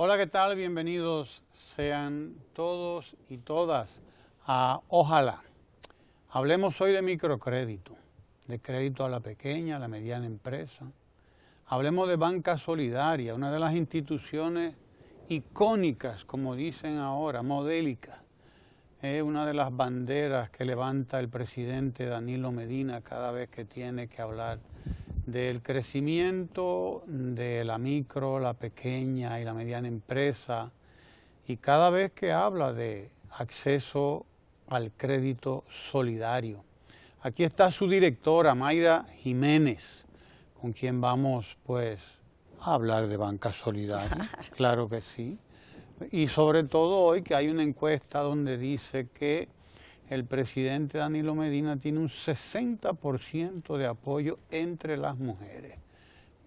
Hola, ¿qué tal? Bienvenidos sean todos y todas a Ojalá. Hablemos hoy de microcrédito, de crédito a la pequeña, a la mediana empresa. Hablemos de banca solidaria, una de las instituciones icónicas, como dicen ahora, modélicas. Es una de las banderas que levanta el presidente Danilo Medina cada vez que tiene que hablar del crecimiento de la micro, la pequeña y la mediana empresa, y cada vez que habla de acceso al crédito solidario. Aquí está su directora, Mayra Jiménez, con quien vamos pues a hablar de banca solidaria, claro que sí. Y sobre todo hoy que hay una encuesta donde dice que el presidente Danilo Medina tiene un 60% de apoyo entre las mujeres,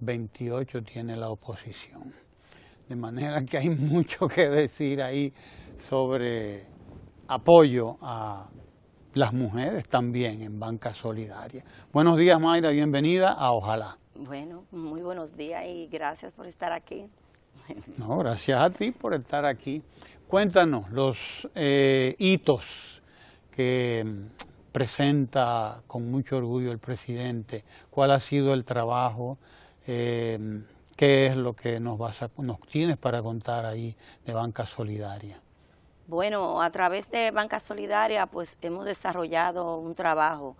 28% tiene la oposición. De manera que hay mucho que decir ahí sobre apoyo a las mujeres también en banca solidaria. Buenos días, Mayra, bienvenida a Ojalá. Bueno, muy buenos días y gracias por estar aquí. No, gracias a ti por estar aquí. Cuéntanos los hitos que presenta con mucho orgullo el presidente. ¿Cuál ha sido el trabajo? ¿Qué es lo que nos tienes para contar ahí de Banca Solidaria? Bueno, a través de Banca Solidaria pues hemos desarrollado un trabajo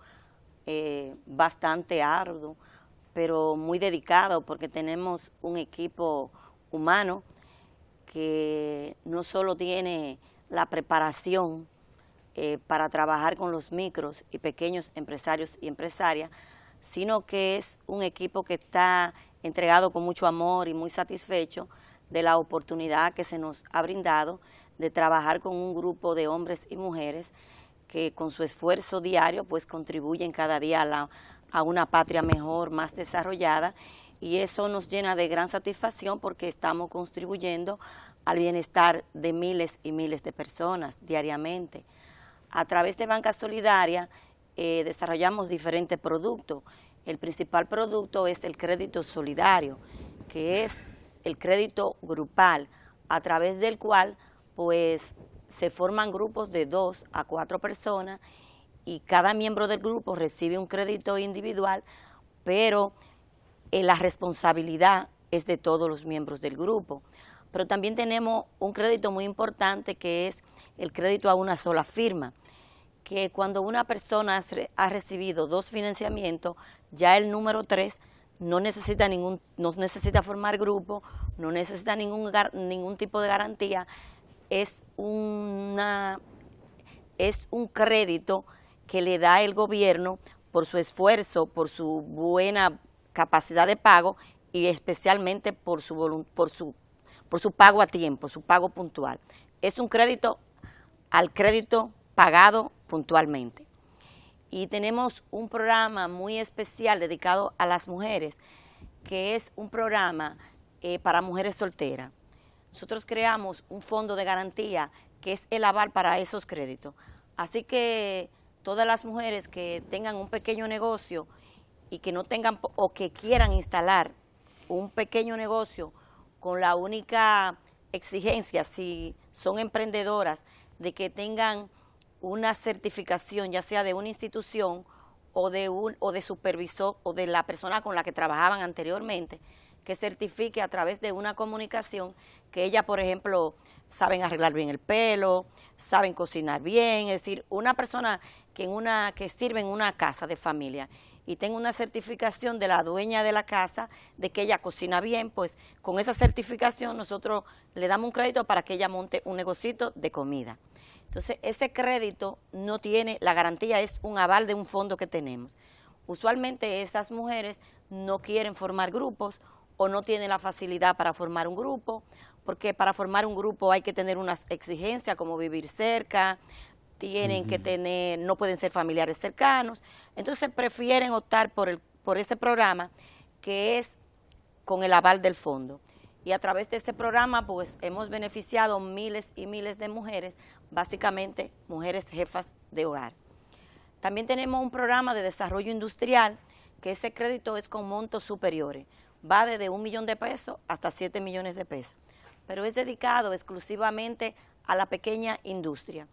bastante arduo, pero muy dedicado porque tenemos un equipo humano que no solo tiene la preparación para trabajar con los micros y pequeños empresarios y empresarias, sino que es un equipo que está entregado con mucho amor y muy satisfecho de la oportunidad que se nos ha brindado de trabajar con un grupo de hombres y mujeres que con su esfuerzo diario pues contribuyen cada día a una patria mejor, más desarrollada, y eso nos llena de gran satisfacción porque estamos contribuyendo al bienestar de miles y miles de personas diariamente. A través de Banca Solidaria desarrollamos diferentes productos. El principal producto es el crédito solidario, que es el crédito grupal, a través del cual pues se forman grupos de 2 a 4 personas y cada miembro del grupo recibe un crédito individual, pero la responsabilidad es de todos los miembros del grupo. Pero también tenemos un crédito muy importante que es el crédito a una sola firma, que cuando una persona ha recibido 2 financiamientos, ya el número 3 no necesita formar grupo, no necesita ningún tipo de garantía, es un crédito que le da el gobierno por su esfuerzo, por su buena capacidad de pago y especialmente por su pago a tiempo, su pago puntual. Es un crédito al crédito pagado puntualmente. Y tenemos un programa muy especial dedicado a las mujeres, que es un programa para mujeres solteras. Nosotros creamos un fondo de garantía que es el aval para esos créditos. Así que todas las mujeres que tengan un pequeño negocio y que no tengan o que quieran instalar un pequeño negocio con la única exigencia, si son emprendedoras, de que tengan una certificación, ya sea de una institución o de supervisor o de la persona con la que trabajaban anteriormente, que certifique a través de una comunicación que ella, por ejemplo, saben arreglar bien el pelo, saben cocinar bien, es decir, una persona que sirve en una casa de familia y tenga una certificación de la dueña de la casa de que ella cocina bien, pues con esa certificación nosotros le damos un crédito para que ella monte un negocito de comida. Entonces, ese crédito no tiene, la garantía es un aval de un fondo que tenemos. Usualmente esas mujeres no quieren formar grupos o no tienen la facilidad para formar un grupo, porque para formar un grupo hay que tener unas exigencias como vivir cerca, tienen que tener, no pueden ser familiares cercanos, entonces prefieren optar por ese programa que es con el aval del fondo. Y a través de este programa pues hemos beneficiado miles y miles de mujeres, básicamente mujeres jefas de hogar. También tenemos un programa de desarrollo industrial, que ese crédito es con montos superiores, va desde $1 millón hasta 7 millones de pesos, pero es dedicado exclusivamente a la pequeña industria.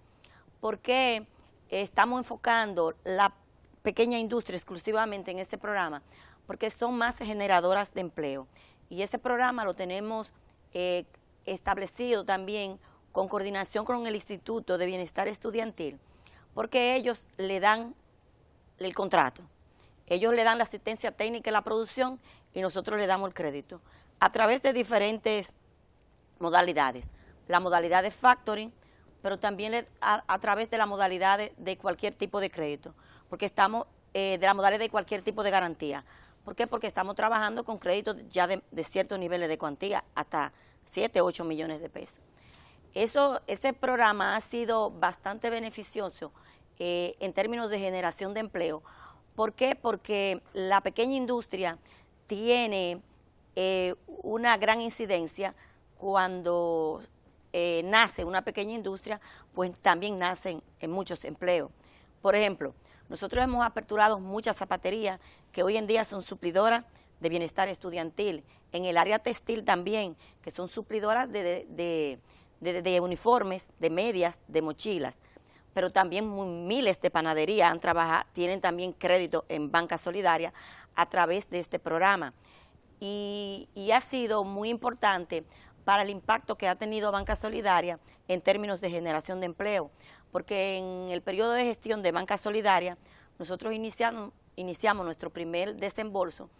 ¿Por qué estamos enfocando la pequeña industria exclusivamente en este programa? Porque son más generadoras de empleo. Y este programa lo tenemos establecido también con coordinación con el Instituto de Bienestar Estudiantil, porque ellos le dan el contrato, ellos le dan la asistencia técnica y la producción y nosotros le damos el crédito a través de diferentes modalidades. La modalidad de factoring, pero también a través de la modalidad de cualquier tipo de crédito, porque estamos de la modalidad de cualquier tipo de garantía. ¿Por qué? Porque estamos trabajando con créditos ya de ciertos niveles de cuantía, hasta 7, 8 millones de pesos. Este programa ha sido bastante beneficioso en términos de generación de empleo. ¿Por qué? Porque la pequeña industria tiene una gran incidencia. Cuando nace una pequeña industria, pues también nacen muchos empleos. Por ejemplo, nosotros hemos aperturado muchas zapaterías que hoy en día son suplidoras de bienestar estudiantil. En el área textil también, que son suplidoras de uniformes, de medias, de mochilas. Pero también miles de panaderías tienen también crédito en Banca Solidaria a través de este programa. Y ha sido muy importante para el impacto que ha tenido Banca Solidaria en términos de generación de empleo, porque en el periodo de gestión de Banca Solidaria nosotros iniciamos nuestro primer desembolso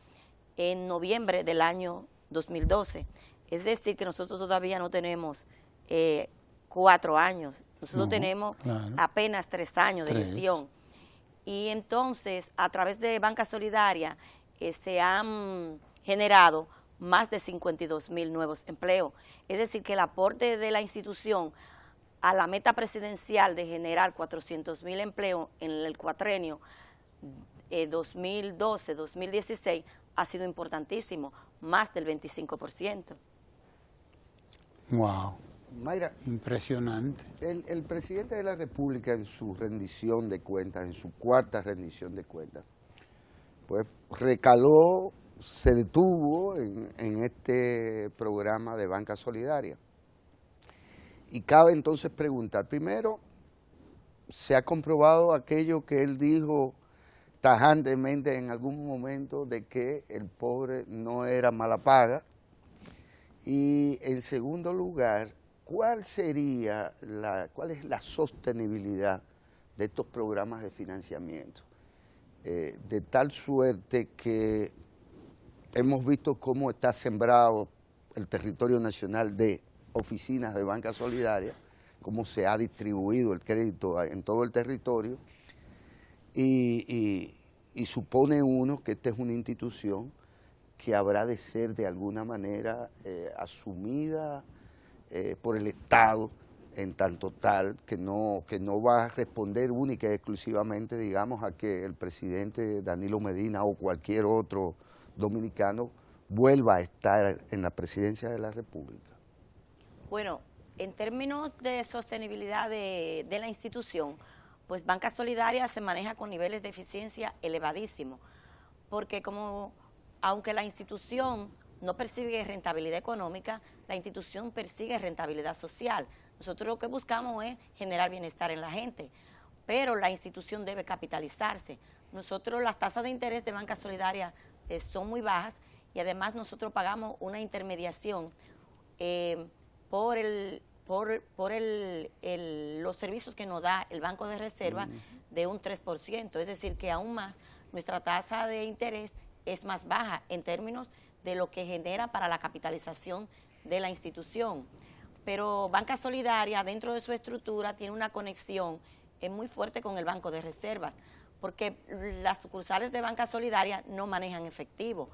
en noviembre del año 2012, es decir que nosotros todavía no tenemos 4 años, nosotros tenemos apenas 3 años de gestión, y entonces a través de Banca Solidaria se han generado más de 52,000 nuevos empleos. Es decir, que el aporte de la institución a la meta presidencial de generar 400,000 empleos en el cuatrenio 2012-2016 ha sido importantísimo, más del 25%. Wow. Mayra, impresionante. El presidente de la República en su rendición de cuentas, en su 4ª rendición de cuentas, pues recaló, se detuvo en este programa de Banca Solidaria. Y cabe entonces preguntar, primero, ¿se ha comprobado aquello que él dijo tajantemente en algún momento de que el pobre no era mala paga? Y en segundo lugar, ¿cuál es la sostenibilidad de estos programas de financiamiento? De tal suerte que hemos visto cómo está sembrado el territorio nacional de oficinas de Banca Solidaria, cómo se ha distribuido el crédito en todo el territorio, y supone uno que esta es una institución que habrá de ser de alguna manera asumida por el Estado en tanto tal que no va a responder única y exclusivamente, digamos, a que el presidente Danilo Medina o cualquier otro dominicano vuelva a estar en la presidencia de la República. Bueno, en términos de sostenibilidad de la institución, pues Banca Solidaria se maneja con niveles de eficiencia elevadísimos, porque aunque la institución no persigue rentabilidad económica, la institución persigue rentabilidad social. Nosotros lo que buscamos es generar bienestar en la gente, pero la institución debe capitalizarse. Nosotros, las tasas de interés de Banca Solidaria son muy bajas, y además nosotros pagamos una intermediación por los servicios que nos da el Banco de Reserva de un 3%, es decir que aún más nuestra tasa de interés es más baja en términos de lo que genera para la capitalización de la institución. Pero Banca Solidaria, dentro de su estructura, tiene una conexión muy fuerte con el Banco de Reservas, porque las sucursales de Banca Solidaria no manejan efectivo.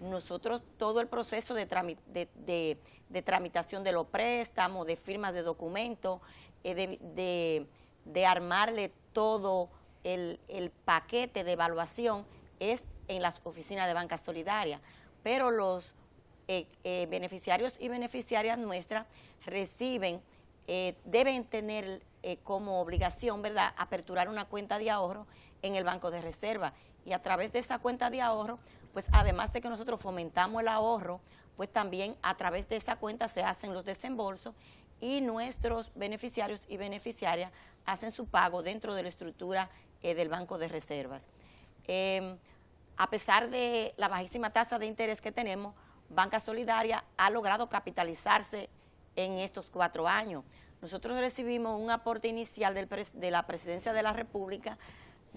Nosotros todo el proceso de tramitación de los préstamos, de firmas de documentos, de armarle todo el paquete de evaluación es en las oficinas de Banca Solidaria, pero los beneficiarios y beneficiarias nuestras deben tener como obligación, ¿verdad?, aperturar una cuenta de ahorro en el Banco de Reserva, y a través de esa cuenta de ahorro, pues además de que nosotros fomentamos el ahorro pues también a través de esa cuenta se hacen los desembolsos y nuestros beneficiarios y beneficiarias hacen su pago dentro de la estructura del Banco de Reservas. A pesar de la bajísima tasa de interés que tenemos, Banca Solidaria ha logrado capitalizarse en estos 4 años. Nosotros recibimos un aporte inicial de la Presidencia de la República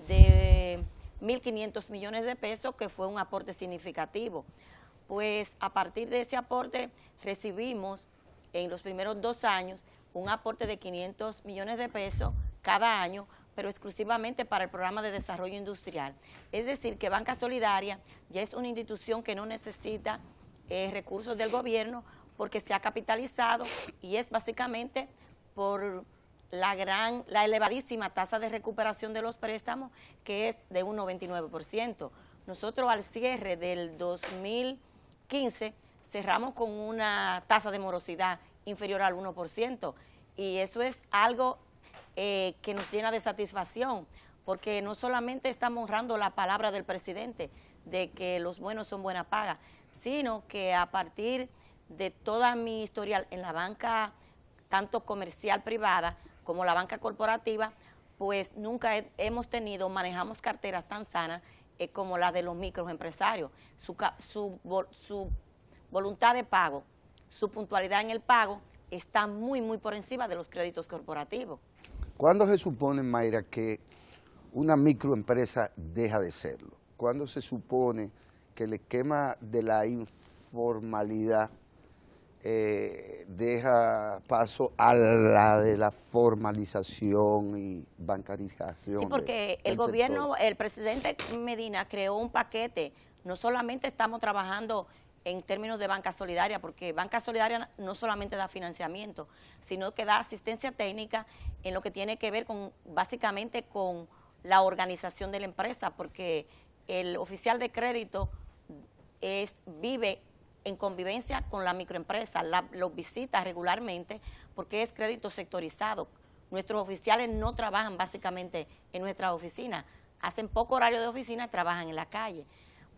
de 1.500 millones de pesos, que fue un aporte significativo. Pues a partir de ese aporte recibimos en los primeros 2 años un aporte de 500 millones de pesos cada año, pero exclusivamente para el programa de desarrollo industrial. Es decir, que Banca Solidaria ya es una institución que no necesita recursos del gobierno porque se ha capitalizado y es básicamente por la elevadísima tasa de recuperación de los préstamos, que es de un 99%. Nosotros al cierre del 2015 cerramos con una tasa de morosidad inferior al 1%, y eso es algo que nos llena de satisfacción, porque no solamente estamos honrando la palabra del presidente de que los buenos son buena paga, sino que a partir de toda mi historial en la banca, tanto comercial privada como la banca corporativa, pues nunca manejamos carteras tan sanas como la de los microempresarios. Su voluntad de pago, su puntualidad en el pago está muy, muy por encima de los créditos corporativos. ¿Cuándo se supone, Mayra, que una microempresa deja de serlo? ¿Cuándo se supone que el esquema de la informalidad deja paso a la de la formalización y bancarización? Sí, porque el gobierno, el presidente Medina creó un paquete. No solamente estamos trabajando en términos de Banca Solidaria, porque Banca Solidaria no solamente da financiamiento, sino que da asistencia técnica en lo que tiene que ver con, básicamente, con la organización de la empresa, porque el oficial de crédito vive en convivencia con la microempresa, los visita regularmente porque es crédito sectorizado. Nuestros oficiales no trabajan básicamente en nuestra oficina, hacen poco horario de oficina y trabajan en la calle.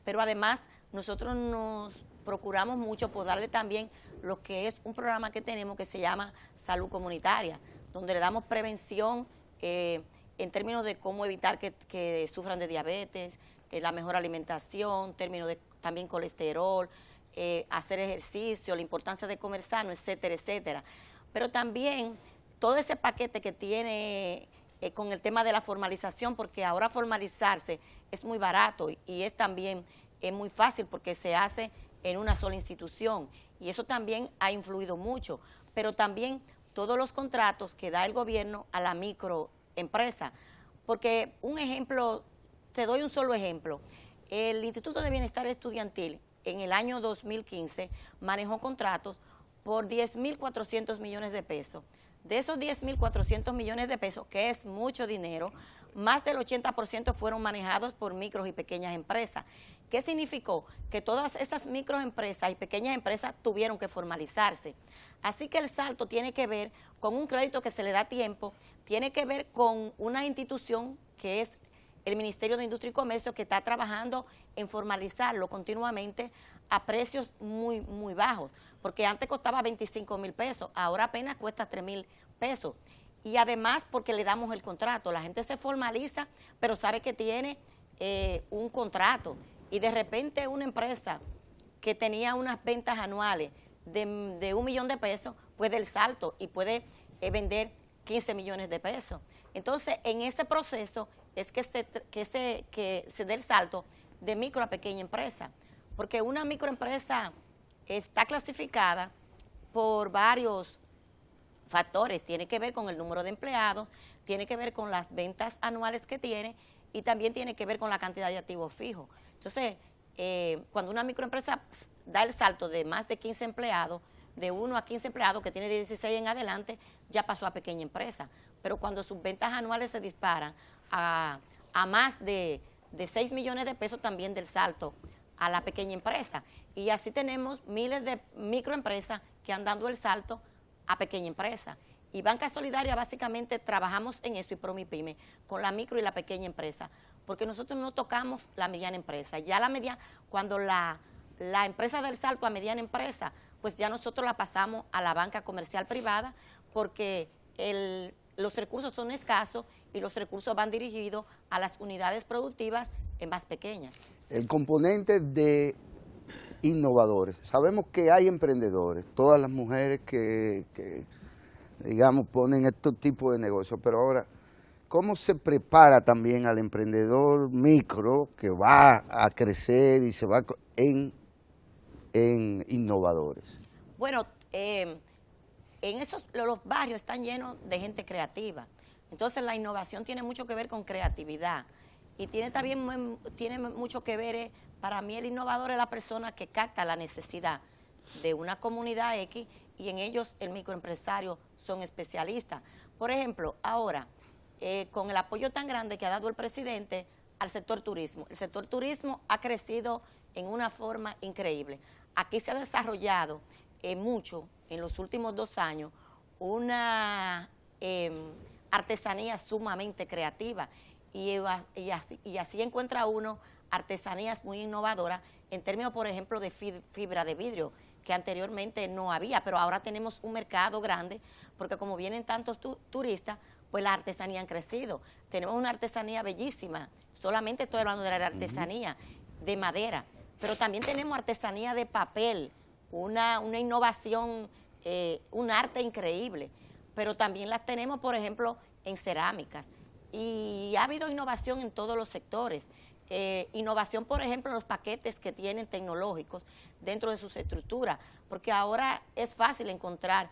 Pero además nosotros nos procuramos mucho por darle también lo que es un programa que tenemos que se llama Salud Comunitaria, donde le damos prevención en términos de cómo evitar que sufran de diabetes, la mejor alimentación, términos de también colesterol, hacer ejercicio, la importancia de comer sano, etcétera, etcétera. Pero también todo ese paquete que tiene con el tema de la formalización, porque ahora formalizarse es muy barato y es también muy fácil porque se hace en una sola institución, y eso también ha influido mucho, pero también todos los contratos que da el gobierno a la microempresa, porque un ejemplo, te doy un solo ejemplo, el Instituto de Bienestar Estudiantil en el año 2015 manejó contratos por 10.400 millones de pesos. De esos 10.400 millones de pesos, que es mucho dinero, más del 80% fueron manejados por micros y pequeñas empresas. ¿Qué significó? Que todas esas microempresas y pequeñas empresas tuvieron que formalizarse. Así que el salto tiene que ver con un crédito que se le da tiempo, tiene que ver con una institución que es el Ministerio de Industria y Comercio, que está trabajando en formalizarlo continuamente a precios muy, muy bajos, porque antes costaba 25.000 pesos, ahora apenas cuesta 3.000 pesos. Y además porque le damos el contrato, la gente se formaliza, pero sabe que tiene un contrato, y de repente una empresa que tenía unas ventas anuales de 1 millón de pesos, puede el salto y puede vender 15 millones de pesos. Entonces, en ese proceso es que se dé el salto de micro a pequeña empresa, porque una microempresa está clasificada por varios factores, tiene que ver con el número de empleados, tiene que ver con las ventas anuales que tiene y también tiene que ver con la cantidad de activos fijos. Entonces, cuando una microempresa da el salto de más de 15 empleados, de 1 a 15 empleados, que tiene 16 en adelante, ya pasó a pequeña empresa. Pero cuando sus ventas anuales se disparan a más de 6 millones de pesos, también del salto a la pequeña empresa. Y así tenemos miles de microempresas que han dado el salto a pequeña empresa. Y Banca Solidaria básicamente trabajamos en eso, y Promipyme, con la micro y la pequeña empresa, porque nosotros no tocamos la mediana empresa. Ya la mediana, cuando la la empresa del salto a mediana empresa, pues ya nosotros la pasamos a la banca comercial privada porque los recursos son escasos y los recursos van dirigidos a las unidades productivas más pequeñas. El componente de innovadores. Sabemos que hay emprendedores, todas las mujeres que digamos, ponen estos tipos de negocios, pero ahora, ¿cómo se prepara también al emprendedor micro que va a crecer y se va en innovadores? Bueno, los barrios están llenos de gente creativa. Entonces la innovación tiene mucho que ver con creatividad y tiene mucho que ver, para mí el innovador es la persona que capta la necesidad de una comunidad X y en ellos el microempresario son especialistas. Por ejemplo, ahora, con el apoyo tan grande que ha dado el presidente al sector turismo, el sector turismo ha crecido en una forma increíble. Aquí se ha desarrollado mucho en los últimos 2 años una artesanía sumamente creativa y así encuentra uno artesanías muy innovadoras en términos, por ejemplo, de fibra de vidrio, que anteriormente no había, pero ahora tenemos un mercado grande, porque como vienen tantos turistas, pues las artesanías han crecido. Tenemos una artesanía bellísima, solamente estoy hablando de la artesanía de madera, pero también tenemos artesanía de papel, una innovación, un arte increíble, pero también las tenemos, por ejemplo, en cerámicas. Y ha habido innovación en todos los sectores. Innovación, por ejemplo, en los paquetes que tienen tecnológicos dentro de sus estructuras, porque ahora es fácil encontrar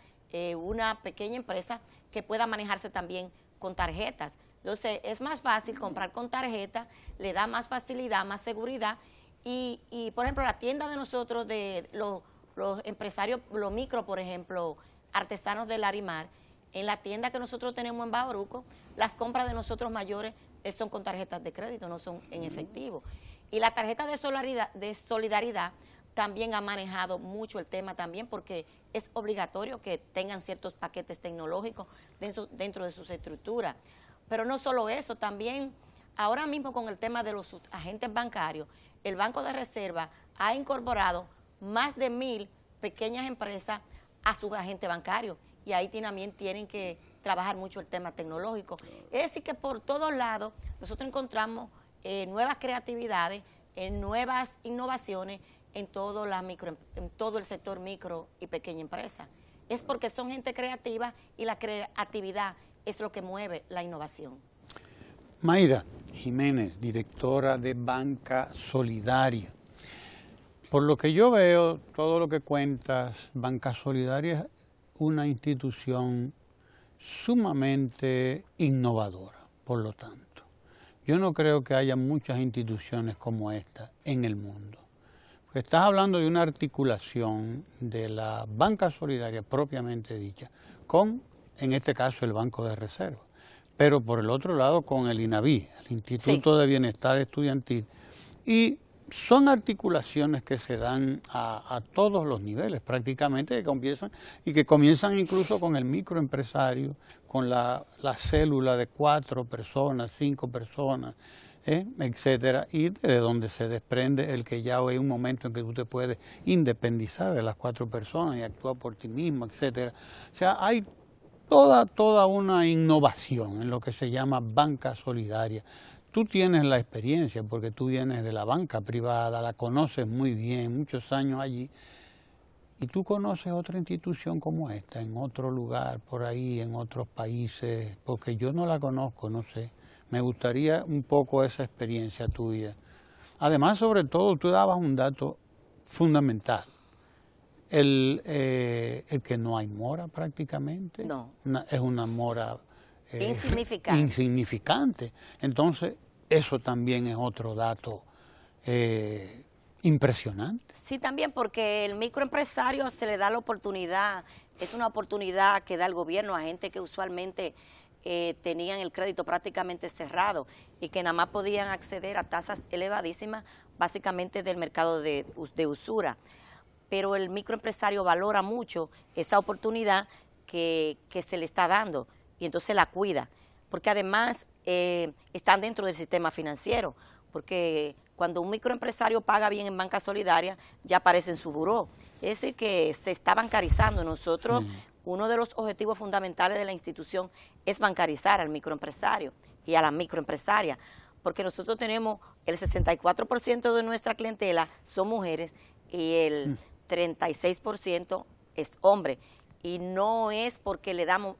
una pequeña empresa que pueda manejarse también con tarjetas. Entonces, es más fácil comprar con tarjeta, le da más facilidad, más seguridad, y por ejemplo, la tienda de nosotros, de los empresarios, los micro, por ejemplo, artesanos del Larimar, en la tienda que nosotros tenemos en Bauruco, las compras de nosotros mayores son con tarjetas de crédito, no son en efectivo. Y la tarjeta de solidaridad también ha manejado mucho el tema también, porque es obligatorio que tengan ciertos paquetes tecnológicos dentro de sus estructuras. Pero no solo eso, también ahora mismo con el tema de los agentes bancarios, el Banco de Reserva ha incorporado más de 1,000 pequeñas empresas a su agente bancario, y ahí también tienen que trabajar mucho el tema tecnológico. Es decir, que por todos lados nosotros encontramos nuevas creatividades, nuevas innovaciones en todo el sector micro y pequeña empresa. Es porque son gente creativa y la creatividad es lo que mueve la innovación. Mayra Jiménez, directora de Banca Solidaria. Por lo que yo veo, todo lo que cuentas, Banca Solidaria es una institución sumamente innovadora, por lo tanto. Yo no creo que haya muchas instituciones como esta en el mundo. Porque estás hablando de una articulación de la Banca Solidaria propiamente dicha, con, en este caso, el Banco de Reserva, pero por el otro lado con el INAVI, el Instituto de Bienestar Estudiantil, y son articulaciones que se dan a todos los niveles prácticamente, que comienzan incluso con el microempresario, con la célula de 4 personas, 5 personas, etcétera, y de donde se desprende el que ya hay un momento en que tú te puedes independizar de las 4 personas y actuar por ti mismo, etcétera. O sea, hay toda una innovación en lo que se llama banca solidaria. Tú tienes la experiencia porque tú vienes de la banca privada, la conoces muy bien, muchos años allí, y tú conoces otra institución como esta, en otro lugar, por ahí, en otros países, porque yo no la conozco, no sé. Me gustaría un poco esa experiencia tuya. Además, sobre todo, tú dabas un dato fundamental, el que no hay mora prácticamente. No. Es una mora insignificante. Entonces, eso también es otro dato impresionante. Sí, también porque el microempresario se le da la oportunidad, es una oportunidad que da el gobierno a gente que usualmente tenían el crédito prácticamente cerrado y que nada más podían acceder a tasas elevadísimas, básicamente del mercado de usura. Pero el microempresario valora mucho esa oportunidad que se le está dando y entonces la cuida, porque además están dentro del sistema financiero, porque cuando un microempresario paga bien en banca solidaria, ya aparece en su buró. Es decir, que se está bancarizando. Nosotros, uno de los objetivos fundamentales de la institución es bancarizar al microempresario y a la microempresaria, porque nosotros tenemos el 64% de nuestra clientela son mujeres y el 36% es hombre. Y no es porque le damos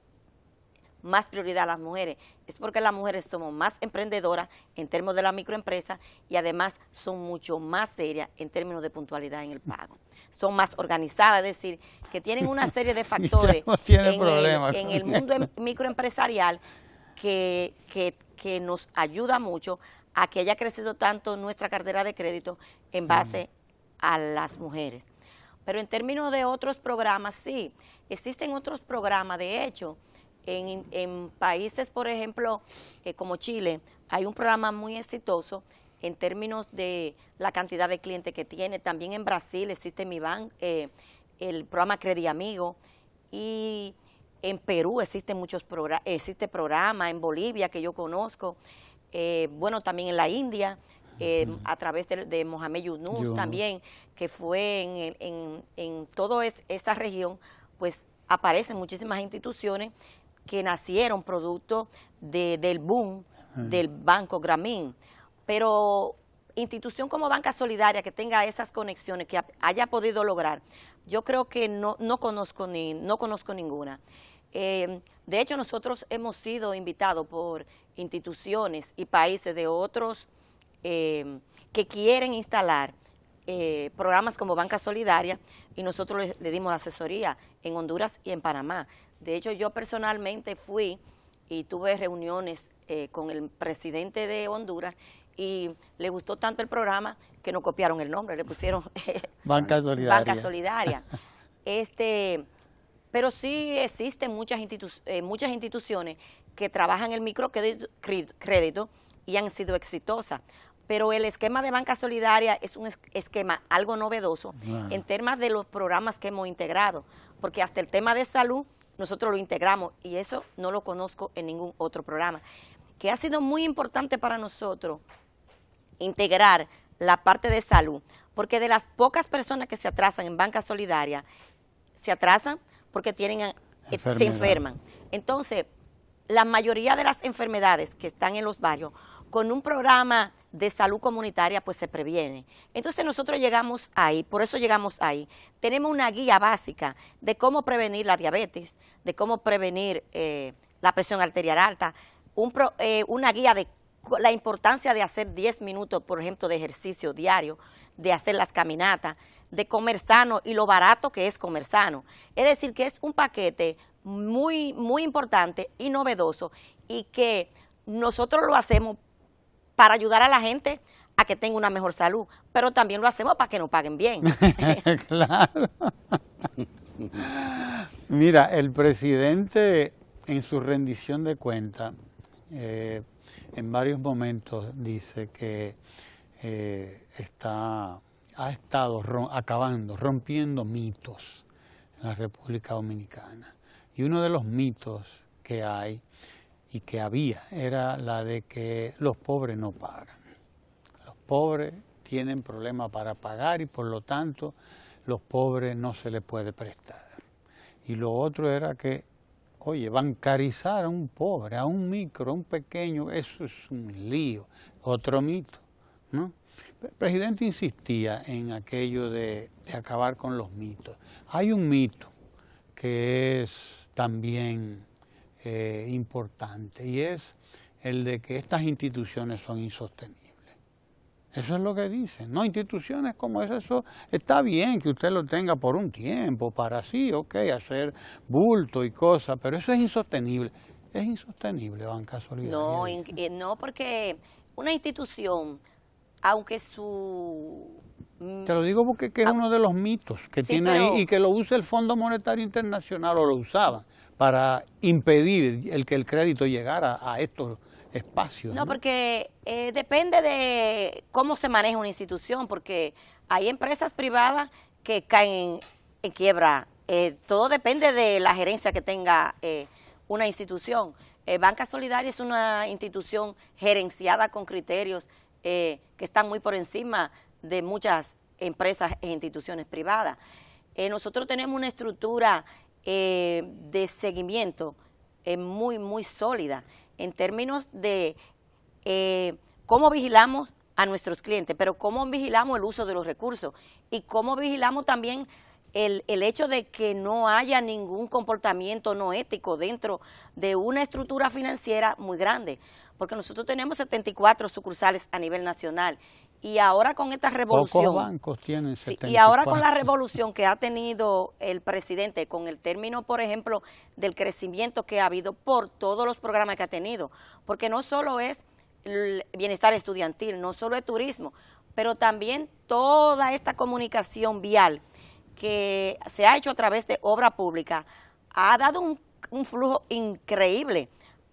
más prioridad a las mujeres, es porque las mujeres somos más emprendedoras en términos de la microempresa y además son mucho más serias en términos de puntualidad en el pago. Son más organizadas, es decir, que tienen una serie de factores en el mundo microempresarial que nos ayuda mucho a que haya crecido tanto nuestra cartera de crédito en base a las mujeres. Pero en términos de otros programas, sí, existen otros programas, de hecho, en países, por ejemplo, como Chile, hay un programa muy exitoso en términos de la cantidad de clientes que tiene. También en Brasil existe el programa Credit Amigo, y en Perú existen existe programa, en Bolivia que yo conozco, bueno, también en la India, a través de Mohamed Yunus también, que fue en toda esa región, pues aparecen muchísimas instituciones que nacieron producto del boom del Banco Grameen. Pero institución como Banca Solidaria que tenga esas conexiones, que haya podido lograr, yo creo que no conozco ninguna. De hecho, nosotros hemos sido invitados por instituciones y países de otros que quieren instalar programas como Banca Solidaria, y nosotros le dimos asesoría en Honduras y en Panamá. De hecho, yo personalmente fui y tuve reuniones con el presidente de Honduras, y le gustó tanto el programa que no copiaron el nombre, le pusieron Banca Solidaria. Banca Solidaria. Pero sí existen muchas instituciones que trabajan el microcrédito y han sido exitosas. Pero el esquema de Banca Solidaria es un esquema algo novedoso en temas de los programas que hemos integrado, porque hasta el tema de salud nosotros lo integramos, y eso no lo conozco en ningún otro programa, que ha sido muy importante para nosotros integrar la parte de salud, porque de las pocas personas que se atrasan en Banca Solidaria, se atrasan porque se enferman. Entonces, la mayoría de las enfermedades que están en los barrios, con un programa de salud comunitaria, pues se previene. Entonces nosotros llegamos ahí, por eso llegamos ahí. Tenemos una guía básica de cómo prevenir la diabetes, de cómo prevenir la presión arterial alta, una guía de la importancia de hacer 10 minutos, por ejemplo, de ejercicio diario, de hacer las caminatas, de comer sano y lo barato que es comer sano. Es decir, que es un paquete muy, muy importante y novedoso, y que nosotros lo hacemos para ayudar a la gente a que tenga una mejor salud, pero también lo hacemos para que nos paguen bien. Claro. Mira, el presidente en su rendición de cuentas en varios momentos dice que ha estado rompiendo mitos en la República Dominicana. Y uno de los mitos que hay y que había era la de que los pobres no pagan. Los pobres tienen problemas para pagar y por lo tanto los pobres no se les puede prestar. Y lo otro era que, oye, bancarizar a un pobre, a un micro, a un pequeño, eso es un lío. Otro mito, ¿no? El presidente insistía en aquello de acabar con los mitos. Hay un mito que es también importante, y es el de que estas instituciones son insostenibles. Eso es lo que dicen, ¿no? Instituciones como eso está bien que usted lo tenga por un tiempo, para así, hacer bulto y cosas, pero eso es insostenible. Es insostenible Banca Solidaria. No, porque una institución, aunque Te lo digo porque es uno de los mitos que tiene ahí, y que lo usa el Fondo Monetario Internacional, o lo usaba, para impedir que el crédito llegara a estos espacios. No, porque depende de cómo se maneja una institución, porque hay empresas privadas que caen en quiebra. Todo depende de la gerencia que tenga una institución. Banca Solidaria es una institución gerenciada con criterios que están muy por encima de muchas empresas e instituciones privadas. Nosotros tenemos una estructura de seguimiento muy sólida en términos de cómo vigilamos a nuestros clientes, pero cómo vigilamos el uso de los recursos y cómo vigilamos también el hecho de que no haya ningún comportamiento no ético dentro de una estructura financiera muy grande, porque nosotros tenemos 74 sucursales a nivel nacional y ahora con esta revolución, pocos bancos tienen 74. Y ahora con la revolución que ha tenido el presidente, con el término, por ejemplo, del crecimiento que ha habido por todos los programas que ha tenido, porque no solo es el bienestar estudiantil, no solo es turismo, pero también toda esta comunicación vial que se ha hecho a través de obra pública ha dado un flujo increíble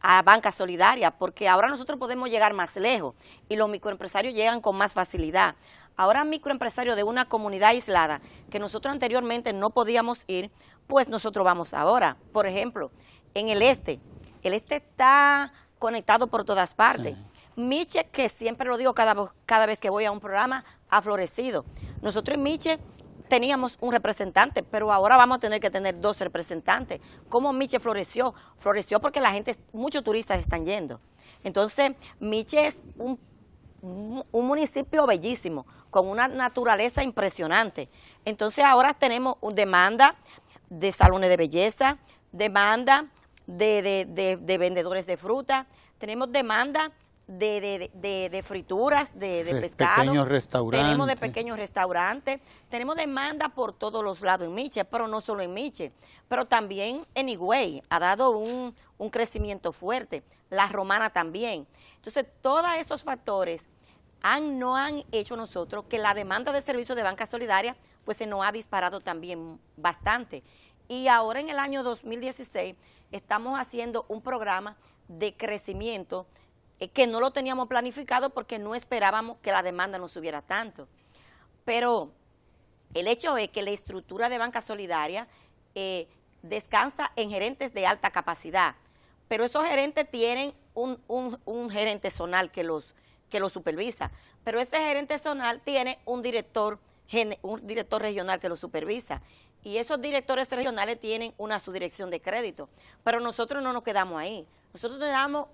a Banca Solidaria, porque ahora nosotros podemos llegar más lejos y los microempresarios llegan con más facilidad. Ahora microempresarios de una comunidad aislada que nosotros anteriormente no podíamos ir, pues nosotros vamos ahora. Por ejemplo, en el este está conectado por todas partes. Miche, que siempre lo digo cada vez que voy a un programa, ha florecido. Nosotros en Miche teníamos un representante, pero ahora vamos a tener que tener 2 representantes. ¿Cómo Miche floreció? Floreció porque la gente, muchos turistas están yendo. Entonces, Miche es un municipio bellísimo, con una naturaleza impresionante. Entonces, ahora tenemos demanda de salones de belleza, demanda de vendedores de fruta, tenemos demanda de frituras, de pescado, pequeños restaurantes. Tenemos de pequeños restaurantes, tenemos demanda por todos los lados en Miche, pero no solo en Miche, pero también en Higüey ha dado un crecimiento fuerte, La Romana también. Entonces, todos esos factores no han hecho nosotros que la demanda de servicios de Banca Solidaria pues se nos ha disparado también bastante. Y ahora en el año 2016 estamos haciendo un programa de crecimiento que no lo teníamos planificado porque no esperábamos que la demanda no subiera tanto. Pero el hecho es que la estructura de Banca Solidaria descansa en gerentes de alta capacidad, pero esos gerentes tienen un gerente zonal que los supervisa, pero ese gerente zonal tiene un director regional que lo supervisa, y esos directores regionales tienen una subdirección de crédito, pero nosotros no nos quedamos ahí. Nosotros tenemos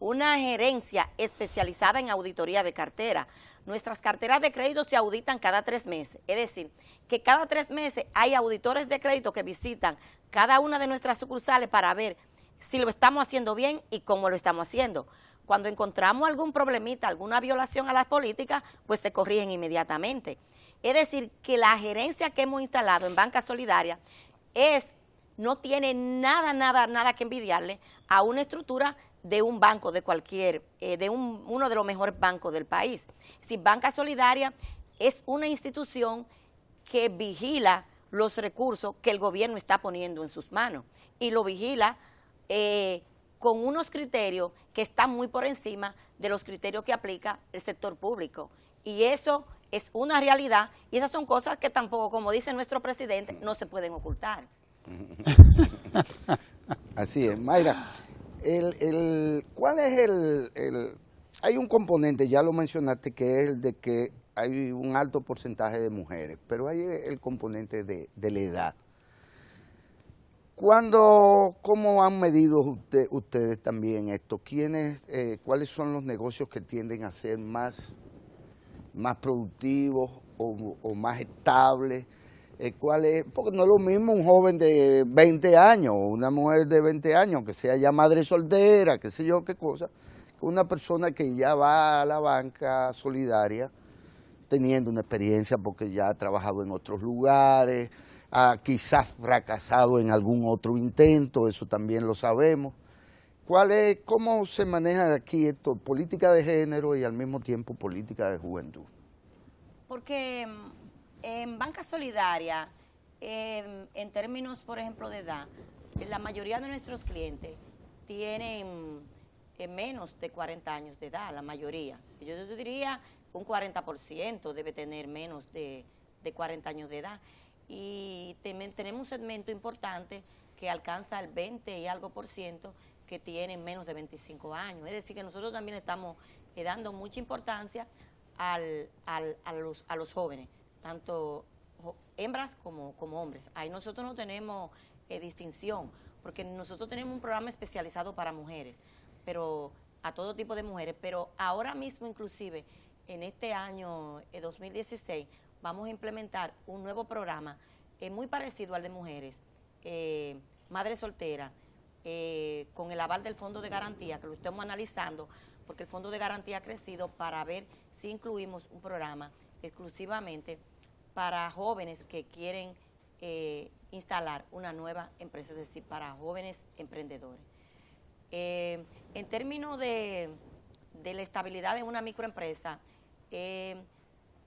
una gerencia especializada en auditoría de cartera. Nuestras carteras de crédito se auditan cada 3 meses, es decir, que cada 3 meses hay auditores de crédito que visitan cada una de nuestras sucursales para ver si lo estamos haciendo bien y cómo lo estamos haciendo. Cuando encontramos algún problemita, alguna violación a las políticas, pues se corrigen inmediatamente. Es decir, que la gerencia que hemos instalado en Banca Solidaria no tiene nada que envidiarle a una estructura de un banco de cualquier, uno de los mejores bancos del país. Si Banca Solidaria es una institución que vigila los recursos que el gobierno está poniendo en sus manos y lo vigila con unos criterios que están muy por encima de los criterios que aplica el sector público. Y eso es una realidad y esas son cosas que tampoco, como dice nuestro presidente, no se pueden ocultar. Así es. Mayra, ¿cuál es hay un componente, ya lo mencionaste, que es el de que hay un alto porcentaje de mujeres, pero hay el componente de la edad. ¿Cómo han medido ustedes también esto? ¿Cuáles son los negocios que tienden a ser más productivos o más estables? Porque no es lo mismo un joven de 20 años o una mujer de 20 años que sea ya madre soltera, qué sé yo qué cosa, que una persona que ya va a la Banca Solidaria teniendo una experiencia porque ya ha trabajado en otros lugares, ha quizás fracasado en algún otro intento, eso también lo sabemos. ¿Cómo se maneja aquí esto, política de género y al mismo tiempo política de juventud? Porque en Banca Solidaria, en términos, por ejemplo, de edad, la mayoría de nuestros clientes tienen menos de 40 años de edad, la mayoría. Yo diría un 40% debe tener menos de 40 años de edad. Y tenemos un segmento importante que alcanza el 20 y algo % que tienen menos de 25 años. Es decir, que nosotros también estamos dando mucha importancia a los jóvenes, tanto hembras como hombres. Ahí nosotros no tenemos distinción, porque nosotros tenemos un programa especializado para mujeres, pero a todo tipo de mujeres, pero ahora mismo inclusive en este año 2016 vamos a implementar un nuevo programa muy parecido al de mujeres, madre soltera, con el aval del Fondo de Garantía, que lo estamos analizando, porque el Fondo de Garantía ha crecido para ver si incluimos un programa exclusivamente para jóvenes que quieren instalar una nueva empresa, es decir, para jóvenes emprendedores. En términos de la estabilidad de una microempresa,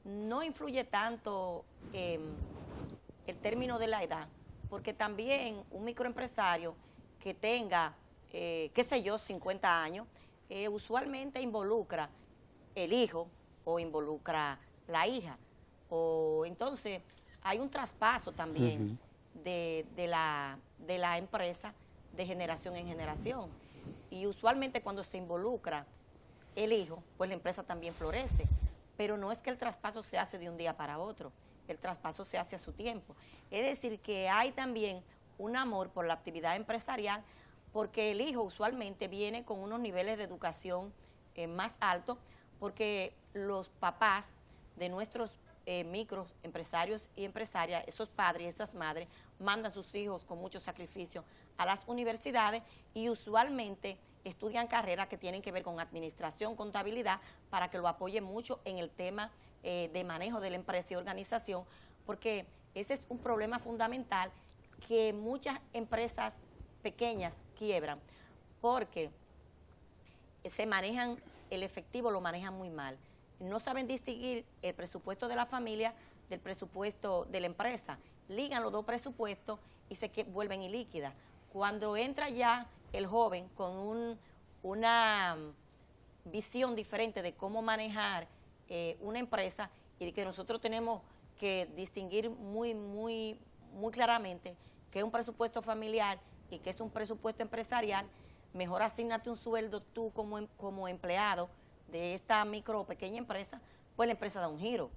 no influye tanto el término de la edad, porque también un microempresario que tenga, qué sé yo, 50 años, usualmente involucra el hijo o involucra la hija, o entonces hay un traspaso también de la empresa de generación en generación, y usualmente cuando se involucra el hijo, pues la empresa también florece, pero no es que el traspaso se hace de un día para otro, el traspaso se hace a su tiempo. Es decir, que hay también un amor por la actividad empresarial, porque el hijo usualmente viene con unos niveles de educación más altos, porque los papás de nuestros micros empresarios y empresarias, esos padres y esas madres, mandan a sus hijos con mucho sacrificio a las universidades y usualmente estudian carreras que tienen que ver con administración, contabilidad, para que lo apoyen mucho en el tema de manejo de la empresa y organización, porque ese es un problema fundamental que muchas empresas pequeñas quiebran, porque se manejan, el efectivo lo manejan muy mal. No saben distinguir el presupuesto de la familia del presupuesto de la empresa. Ligan los dos presupuestos y se vuelven ilíquidas. Cuando entra ya el joven con una visión diferente de cómo manejar una empresa, y de que nosotros tenemos que distinguir muy claramente qué es un presupuesto familiar y qué es un presupuesto empresarial, mejor asígnate un sueldo tú como empleado de esta micro o pequeña empresa, pues la empresa da un giro,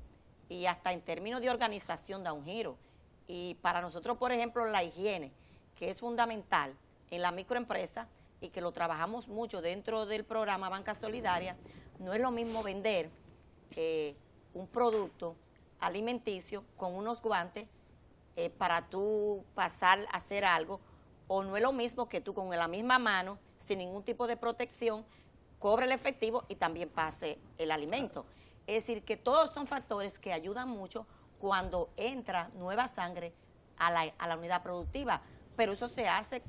y hasta en términos de organización da un giro. Y para nosotros, por ejemplo, la higiene, que es fundamental en la microempresa y que lo trabajamos mucho dentro del programa Banca Solidaria, no es lo mismo vender un producto alimenticio con unos guantes para tú pasar a hacer algo, o no es lo mismo que tú con la misma mano, sin ningún tipo de protección, cobre el efectivo y también pase el alimento. Es decir, que todos son factores que ayudan mucho cuando entra nueva sangre a la unidad productiva, pero eso se hace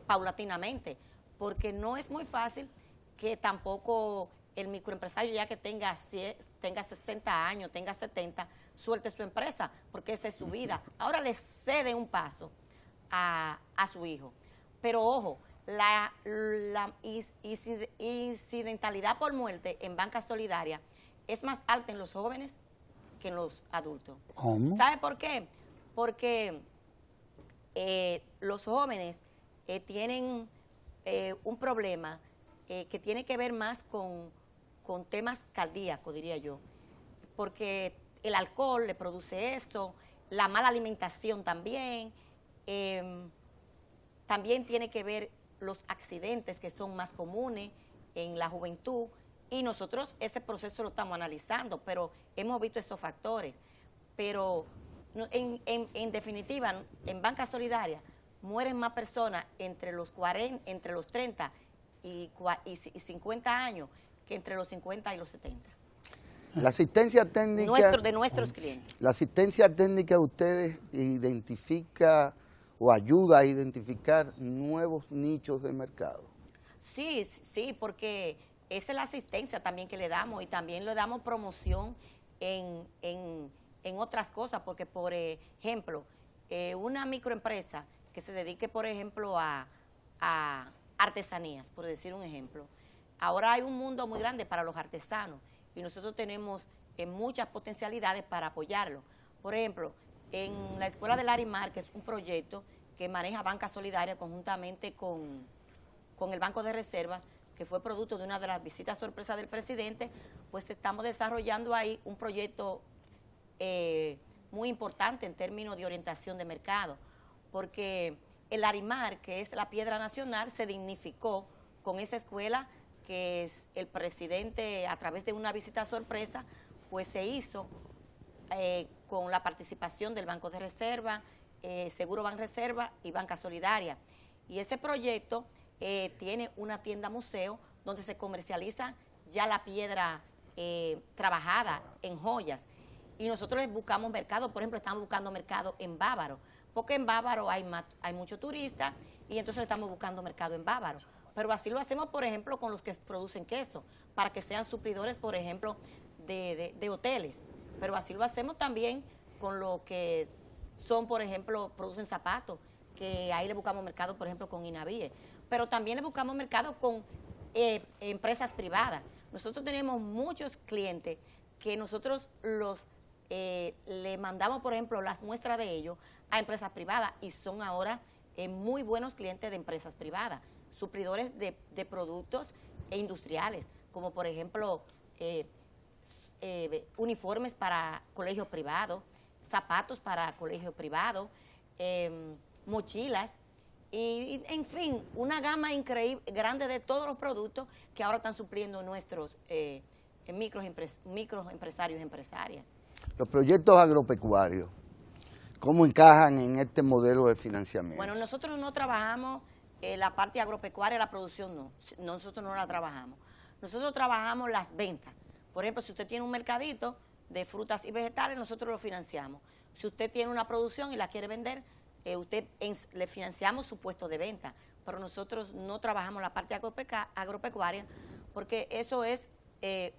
paulatinamente, porque no es muy fácil que tampoco el microempresario, ya que tenga 60 años, tenga 70, suelte su empresa, porque esa es su vida. Ahora le cede un paso a su hijo. Pero ojo, la incidentalidad por muerte en Banca Solidaria es más alta en los jóvenes que en los adultos. ¿Cómo? ¿Sabe por qué? Porque los jóvenes tienen un problema que tiene que ver más con temas cardíacos, diría yo, porque el alcohol le produce esto, la mala alimentación también, también tiene que ver los accidentes que son más comunes en la juventud, y nosotros ese proceso lo estamos analizando, pero hemos visto esos factores. Pero en definitiva, en Banca Solidaria mueren más personas entre los 30 y 50 años que entre los 50 y los 70. La asistencia técnica de nuestros clientes. La asistencia técnica de ustedes identifica o ayuda a identificar nuevos nichos de mercado. Sí, porque esa es la asistencia también que le damos, y también le damos promoción en otras cosas, porque por ejemplo, una microempresa que se dedique, por ejemplo, a artesanías, por decir un ejemplo, ahora hay un mundo muy grande para los artesanos y nosotros tenemos muchas potencialidades para apoyarlo. Por ejemplo, en la Escuela del Larimar, que es un proyecto que maneja Banca Solidaria conjuntamente con el Banco de Reserva, que fue producto de una de las visitas sorpresa del presidente, pues estamos desarrollando ahí un proyecto muy importante en términos de orientación de mercado, porque el Larimar, que es la piedra nacional, se dignificó con esa escuela que es el presidente, a través de una visita sorpresa, pues se hizo con la participación del Banco de Reserva, Seguro Banreserva y Banca Solidaria. Y ese proyecto tiene una tienda museo donde se comercializa ya la piedra trabajada en joyas. Y nosotros buscamos mercado, por ejemplo, estamos buscando mercado en Bávaro, porque en Bávaro hay muchos turistas y entonces estamos buscando mercado en Bávaro. Pero así lo hacemos, por ejemplo, con los que producen queso, para que sean suplidores, por ejemplo, de hoteles. Pero así lo hacemos también con lo que son, por ejemplo, producen zapatos, que ahí le buscamos mercado, por ejemplo, con Inavie. Pero también le buscamos mercado con empresas privadas. Nosotros tenemos muchos clientes que nosotros le mandamos, por ejemplo, las muestras de ellos a empresas privadas y son ahora muy buenos clientes de empresas privadas, suplidores de productos industriales, como por ejemplo uniformes para colegios privados, zapatos para colegios privados, mochilas y en fin, una gama increíble, grande de todos los productos que ahora están supliendo nuestros microempresarios y empresarias. Los proyectos agropecuarios, ¿cómo encajan en este modelo de financiamiento? Bueno, nosotros no trabajamos la parte agropecuaria, la producción no, nosotros no la trabajamos. Nosotros trabajamos las ventas. Por ejemplo, si usted tiene un mercadito de frutas y vegetales, nosotros lo financiamos. Si usted tiene una producción y la quiere vender, le financiamos su puesto de venta. Pero nosotros no trabajamos la parte agropecuaria porque eso es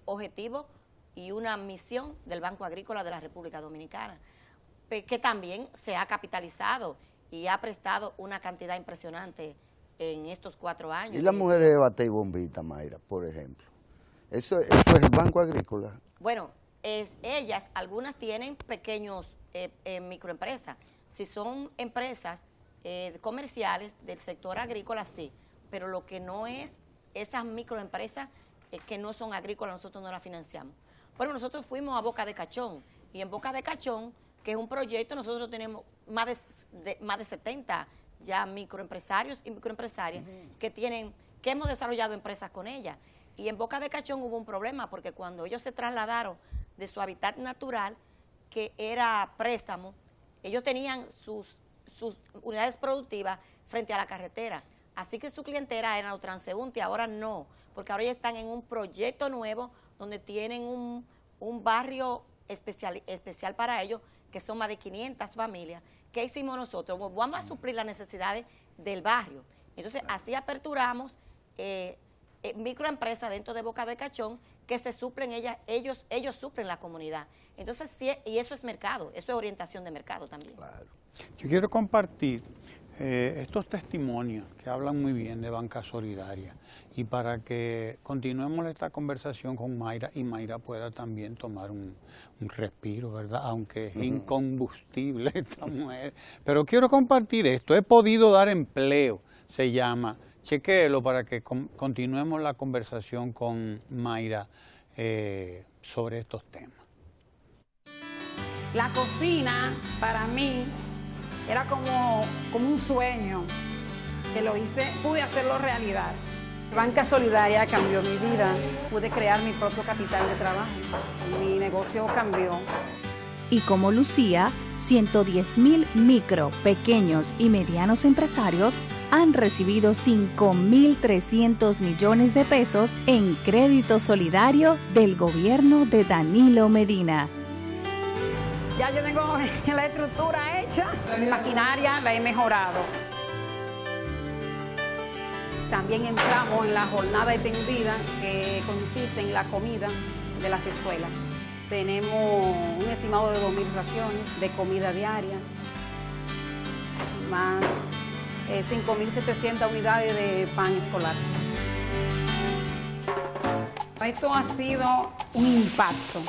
objetivo y una misión del Banco Agrícola de la República Dominicana, que también se ha capitalizado y ha prestado una cantidad impresionante en estos 4 años. ¿Y las mujeres de bate y bombita, Mayra, por ejemplo? ¿Eso es el Banco Agrícola? Bueno, ellas, algunas tienen pequeños microempresas. Si son empresas comerciales del sector agrícola, sí, pero lo que no es, esas microempresas que no son agrícolas, nosotros no las financiamos. Bueno, nosotros fuimos a Boca de Cachón, y en Boca de Cachón, que es un proyecto, nosotros tenemos más de 70 ya microempresarios y microempresarias que hemos desarrollado empresas con ellas. Y en Boca de Cachón hubo un problema, porque cuando ellos se trasladaron de su hábitat natural, que era préstamo, ellos tenían sus unidades productivas frente a la carretera. Así que su clientela era los transeúntes, ahora no, porque ahora ya están en un proyecto nuevo donde tienen un barrio especial para ellos, que son más de 500 familias. ¿Qué hicimos nosotros? Vamos a suplir las necesidades del barrio. Entonces, así aperturamos microempresas dentro de Boca de Cachón que se suplen, ellos suplen la comunidad. Entonces, sí, y eso es mercado, eso es orientación de mercado también. Claro. Yo quiero compartir estos testimonios que hablan muy bien de Banca Solidaria y para que continuemos esta conversación con Mayra y Mayra pueda también tomar un respiro, ¿verdad? Aunque es incombustible esta mujer. Pero quiero compartir esto, he podido dar empleo, se llama. Chequéelo para que continuemos la conversación con Mayra sobre estos temas. La cocina para mí era como un sueño que pude hacerlo realidad. Banca Solidaria cambió mi vida, pude crear mi propio capital de trabajo, mi negocio cambió. Y como Lucía, 110,000 micro, pequeños y medianos empresarios han recibido 5.300 millones de pesos en crédito solidario del gobierno de Danilo Medina. Ya yo tengo la estructura hecha, mi maquinaria la he mejorado. También entramos en la jornada extendida que consiste en la comida de las escuelas. Tenemos un estimado de 2.000 raciones de comida diaria, más 5.700 unidades de pan escolar. Esto ha sido un impacto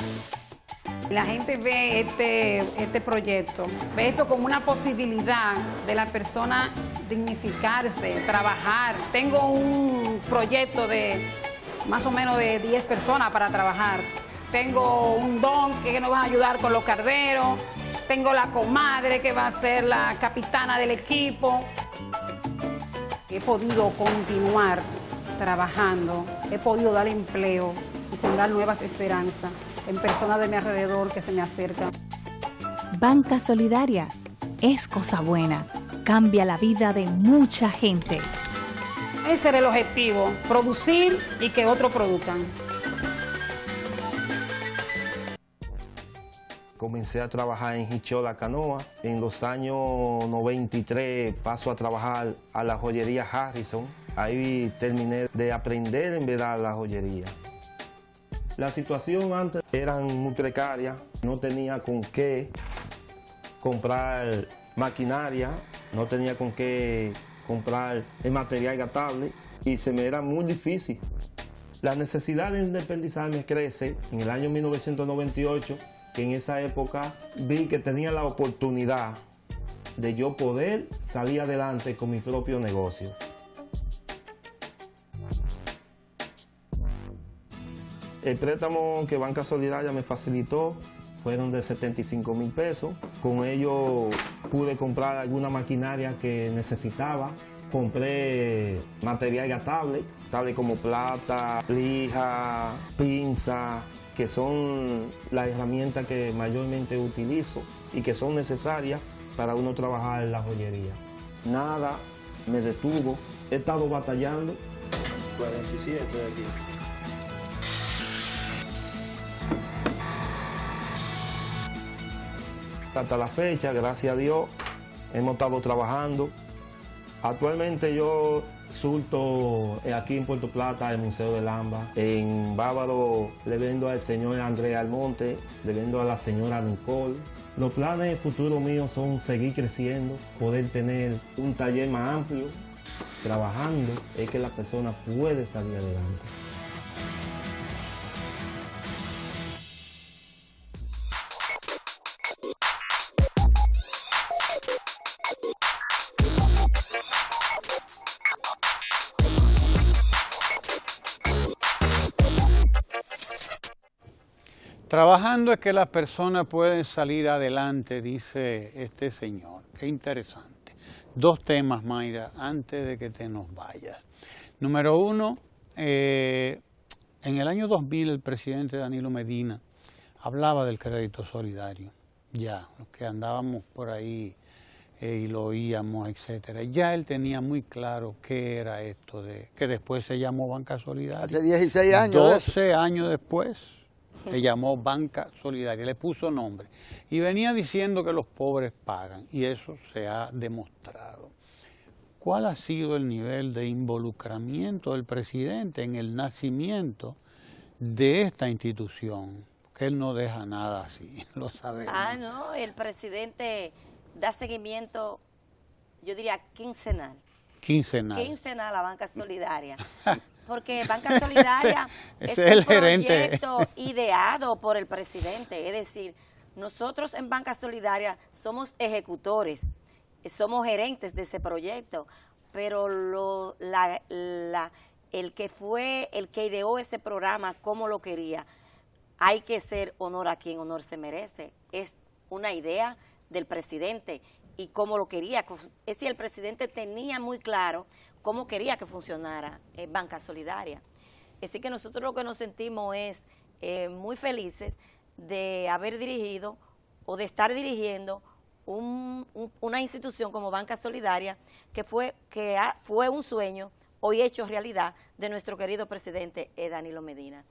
La gente ve este proyecto, ve esto como una posibilidad de la persona dignificarse, trabajar. Tengo un proyecto de más o menos de 10 personas para trabajar. Tengo un don que nos va a ayudar con los carderos. Tengo la comadre que va a ser la capitana del equipo. He podido continuar trabajando, he podido dar empleo y sembrar nuevas esperanzas en personas de mi alrededor que se me acercan. Banca Solidaria es cosa buena, cambia la vida de mucha gente. Ese era el objetivo, producir y que otros produzcan. Comencé a trabajar en Hichola Canoa. En los años 93 paso a trabajar a la joyería Harrison. Ahí terminé de aprender en verdad la joyería. La situación antes era muy precaria. No tenía con qué comprar maquinaria, no tenía con qué comprar el material gastable y se me era muy difícil. La necesidad de independizarme crece en el año 1998, que en esa época vi que tenía la oportunidad de yo poder salir adelante con mi propio negocio. El préstamo que Banca Solidaria me facilitó fueron de 75,000 pesos. Con ello pude comprar alguna maquinaria que necesitaba. Compré material gastable, tales como plata, lija, pinza, que son las herramientas que mayormente utilizo y que son necesarias para uno trabajar en la joyería. Nada me detuvo, he estado batallando. 47 de aquí. Hasta la fecha, gracias a Dios, hemos estado trabajando. Actualmente yo surto aquí en Puerto Plata, el Museo del AMBA. En Bávaro le vendo al señor Andrés Almonte, le vendo a la señora Nicole. Los planes futuros míos son seguir creciendo, poder tener un taller más amplio. Trabajando es que la persona puede salir adelante. Trabajando es que las personas pueden salir adelante, dice este señor. Qué interesante. Dos temas, Mayra, antes de que te nos vayas. Número uno, en el año 2000 el presidente Danilo Medina hablaba del crédito solidario. Ya, los que andábamos por ahí y lo oíamos, etcétera. Ya él tenía muy claro qué era esto, que después se llamó Banca Solidaria. Hace 16 años. 12 años después. Se llamó Banca Solidaria, le puso nombre. Y venía diciendo que los pobres pagan, y eso se ha demostrado. ¿Cuál ha sido el nivel de involucramiento del presidente en el nacimiento de esta institución? Que él no deja nada así, lo sabemos. No, el presidente da seguimiento, yo diría quincenal. Quincenal a la Banca Solidaria. Porque Banca Solidaria es un proyecto ideado por el presidente. Es decir, nosotros en Banca Solidaria somos ejecutores, somos gerentes de ese proyecto, pero el que ideó ese programa, como lo quería, hay que hacer honor a quien honor se merece. Es una idea del presidente y cómo lo quería. Es decir, el presidente tenía muy claro cómo quería que funcionara Banca Solidaria. Así que nosotros lo que nos sentimos es muy felices de haber dirigido o de estar dirigiendo una institución como Banca Solidaria que fue un sueño hoy hecho realidad de nuestro querido presidente Danilo Medina.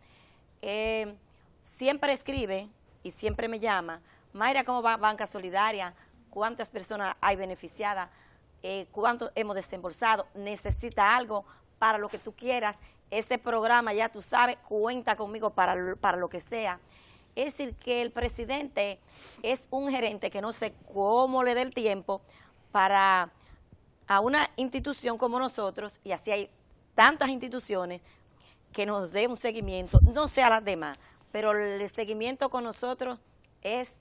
Siempre escribe y siempre me llama, Mayra, ¿cómo va Banca Solidaria? ¿Cuántas personas hay beneficiadas? ¿Cuánto hemos desembolsado? ¿Necesita algo para lo que tú quieras? Ese programa, ya tú sabes, cuenta conmigo para lo que sea. Es decir, que el presidente es un gerente que no sé cómo le dé el tiempo a una institución como nosotros, y así hay tantas instituciones, que nos dé un seguimiento, no sé a las demás, pero el seguimiento con nosotros es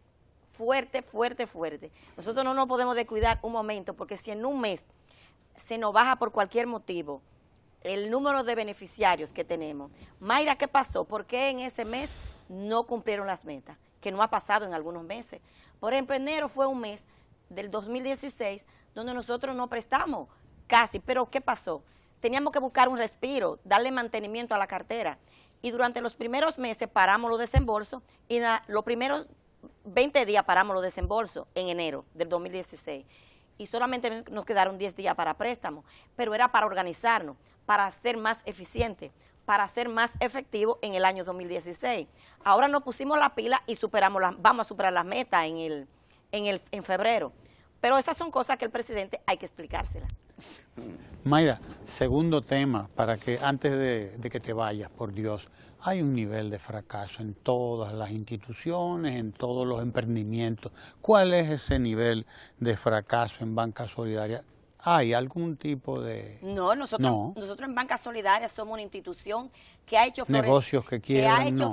fuerte, fuerte, fuerte. Nosotros no nos podemos descuidar un momento, porque si en un mes se nos baja por cualquier motivo el número de beneficiarios que tenemos. Mayra, ¿qué pasó? ¿Por qué en ese mes no cumplieron las metas? Que no ha pasado en algunos meses. Por ejemplo, enero fue un mes del 2016 donde nosotros no prestamos casi, pero ¿qué pasó? Teníamos que buscar un respiro, darle mantenimiento a la cartera, y durante los primeros meses paramos los desembolsos y los primeros 20 días paramos los desembolsos en enero del 2016 y solamente nos quedaron 10 días para préstamos, pero era para organizarnos, para ser más eficientes, para ser más efectivos en el año 2016. Ahora nos pusimos la pila y vamos a superar las metas en febrero. Pero esas son cosas que el presidente hay que explicárselas. Mayra, segundo tema, para que antes de que te vayas, por Dios, hay un nivel de fracaso en todas las instituciones, en todos los emprendimientos. ¿Cuál es ese nivel de fracaso en Banca Solidaria? ¿Hay algún tipo de...? No, nosotros en Banca Solidaria somos una institución que ha hecho negocios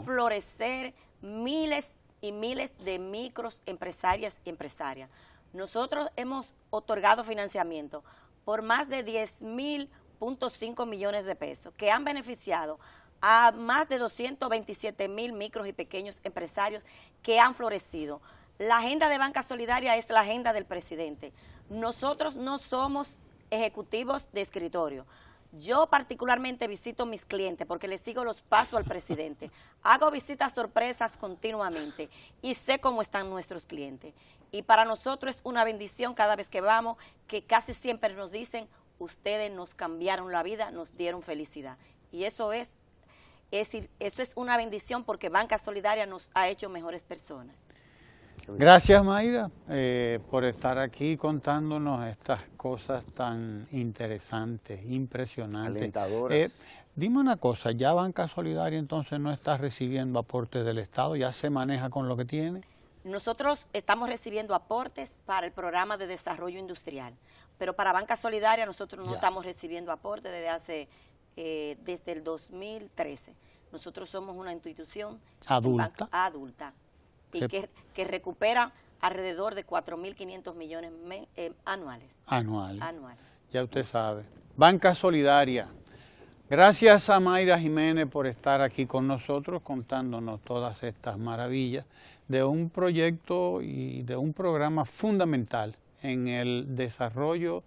florecer miles y miles de microempresarias y empresarias. Nosotros hemos otorgado financiamiento por más de 10.5 millones de pesos que han beneficiado a más de 227.000 micros y pequeños empresarios que han florecido. La agenda de Banca Solidaria es la agenda del presidente. Nosotros no somos ejecutivos de escritorio. Yo particularmente visito mis clientes porque les sigo los pasos al presidente. Hago visitas sorpresas continuamente y sé cómo están nuestros clientes. Y para nosotros es una bendición cada vez que vamos, que casi siempre nos dicen, ustedes nos cambiaron la vida, nos dieron felicidad. Y eso es una bendición porque Banca Solidaria nos ha hecho mejores personas. Gracias, Mayra, por estar aquí contándonos estas cosas tan interesantes, impresionantes. Alentadoras. Dime una cosa, ¿ya Banca Solidaria entonces no está recibiendo aportes del Estado? ¿Ya se maneja con lo que tiene? Nosotros estamos recibiendo aportes para el programa de desarrollo industrial, pero para Banca Solidaria nosotros no estamos recibiendo aportes desde el 2013. Nosotros somos una institución adulta y que recupera alrededor de 4.500 millones anuales. Ya usted sabe. Banca Solidaria. Gracias a Mayra Jiménez por estar aquí con nosotros contándonos todas estas maravillas de un proyecto y de un programa fundamental en el desarrollo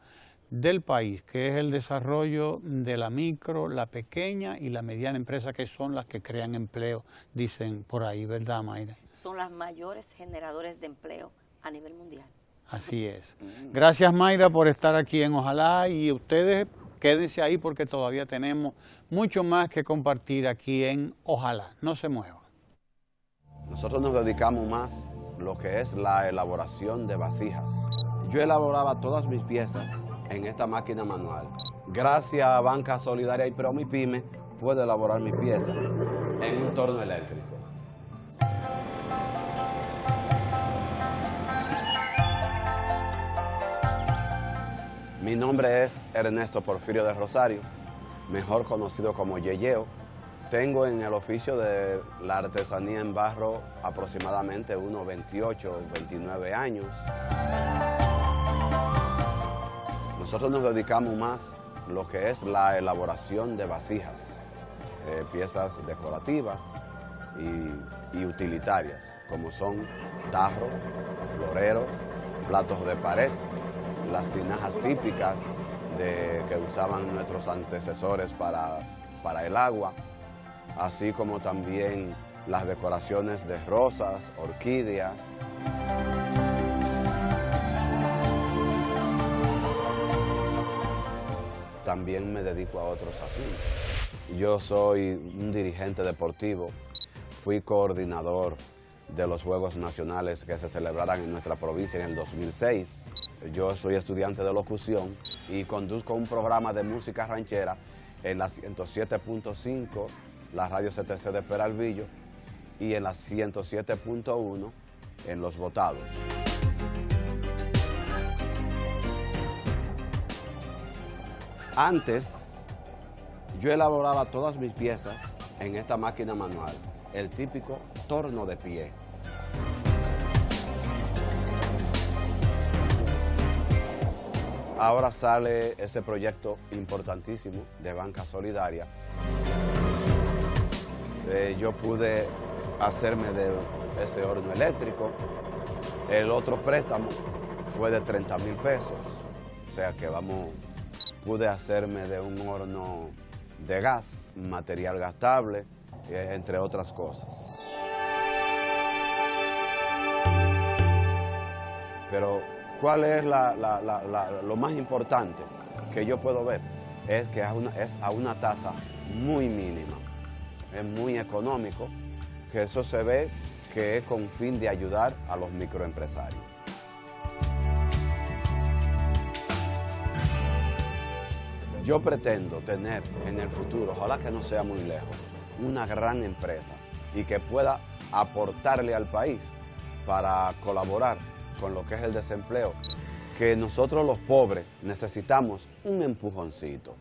del país, que es el desarrollo de la micro, la pequeña y la mediana empresa, que son las que crean empleo, dicen por ahí, ¿verdad, Mayra? Son las mayores generadores de empleo a nivel mundial. Así es. Gracias, Mayra, por estar aquí en Ojalá, y ustedes quédense ahí porque todavía tenemos mucho más que compartir aquí en Ojalá. No se muevan. Nosotros nos dedicamos más a lo que es la elaboración de vasijas. Yo elaboraba todas mis piezas en esta máquina manual. Gracias a Banca Solidaria y Promipyme puedo elaborar mi pieza en un torno eléctrico. Mi nombre es Ernesto Porfirio de Rosario, mejor conocido como Yeyeo. Tengo en el oficio de la artesanía en barro aproximadamente unos 28, 29 años. Nosotros nos dedicamos más a lo que es la elaboración de vasijas, piezas decorativas y utilitarias, como son tarros, floreros, platos de pared, las tinajas típicas que usaban nuestros antecesores para el agua, así como también las decoraciones de rosas, orquídeas. También me dedico a otros asuntos. Yo soy un dirigente deportivo, fui coordinador de los Juegos Nacionales que se celebraran en nuestra provincia en el 2006. Yo soy estudiante de locución y conduzco un programa de música ranchera en la 107.5, la radio CTC de Peralvillo, y en la 107.1 en Los Botados. Antes, yo elaboraba todas mis piezas en esta máquina manual el típico torno de pie. Ahora sale ese proyecto importantísimo de banca solidaria. Yo pude hacerme de ese horno eléctrico. El otro préstamo fue de 30,000 pesos. O sea que pude hacerme de un horno de gas, material gastable, entre otras cosas. Pero ¿cuál es lo más importante que yo puedo ver? Es que es a una tasa muy mínima, es muy económico, que eso se ve que es con fin de ayudar a los microempresarios. Yo pretendo tener en el futuro, ojalá que no sea muy lejos, una gran empresa y que pueda aportarle al país para colaborar con lo que es el desempleo, que nosotros los pobres necesitamos un empujoncito.